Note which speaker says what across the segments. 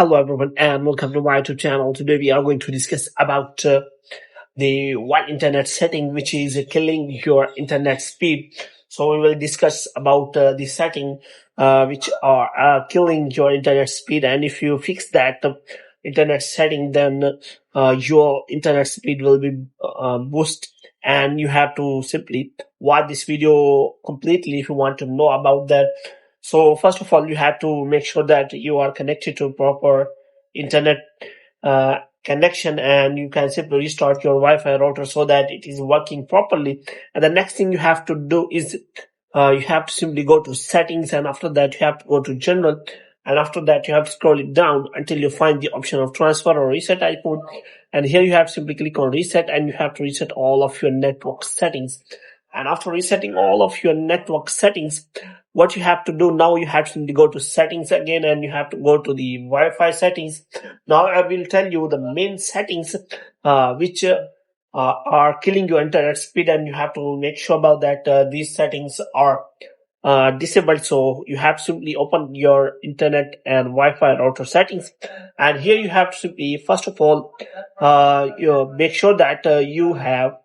Speaker 1: Hello everyone and welcome to my YouTube channel. Today we are going to discuss about the one internet setting which is killing your internet speed. So we will discuss about the setting which are killing your internet speed, and if you fix that internet setting, then your internet speed will be boost. And you have to simply watch this video completely if you want to know about that. So first of all, you have to make sure that you are connected to proper internet connection, and you can simply restart your Wi-Fi router so that it is working properly. And the next thing you have to do is you have to simply go to settings, and after that you have to go to general, and after that you have to scroll it down until you find the option of transfer or reset icon. And here you have to simply click on reset, and you have to reset all of your network settings. And after resetting all of your network settings, what you have to do now, you have to simply go to settings again, and you have to go to the Wi-Fi settings. Now I will tell you the main settings which are killing your internet speed, and you have to make sure about that these settings are disabled. So you have to simply open your internet and Wi-Fi router settings, and here you have to simply first of all you make sure that you have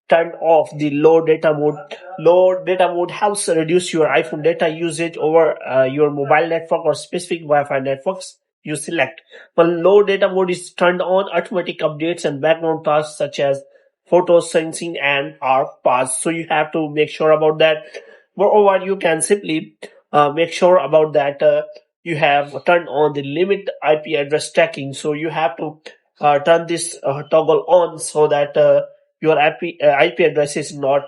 Speaker 1: turned off the low data mode. Low data mode helps reduce your iPhone data usage over your mobile network or specific Wi-Fi networks you select. When low data mode is turned on, automatic updates and background tasks such as photo syncing and are paused. So you have to make sure about that. Moreover, you can simply make sure about that you have turned on the limit IP address tracking. So you have to turn this toggle on so that your IP address is not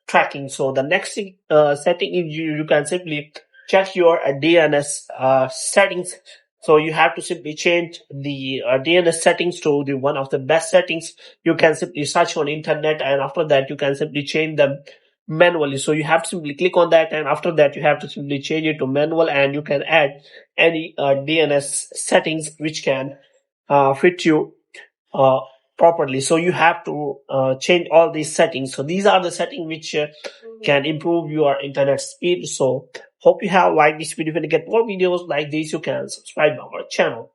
Speaker 1: tracking. So the next setting is you can simply check your DNS settings. So you have to simply change the DNS settings to the one of the best settings. You can simply search on internet, and after that you can simply change them manually. So you have to simply click on that, and after that you have to simply change it to manual, and you can add any DNS settings which can fit you uh, properly. So you have to change all these settings. So these are the settings which can improve your internet speed. So hope you have liked this video. If you get more videos like this, you can subscribe our channel.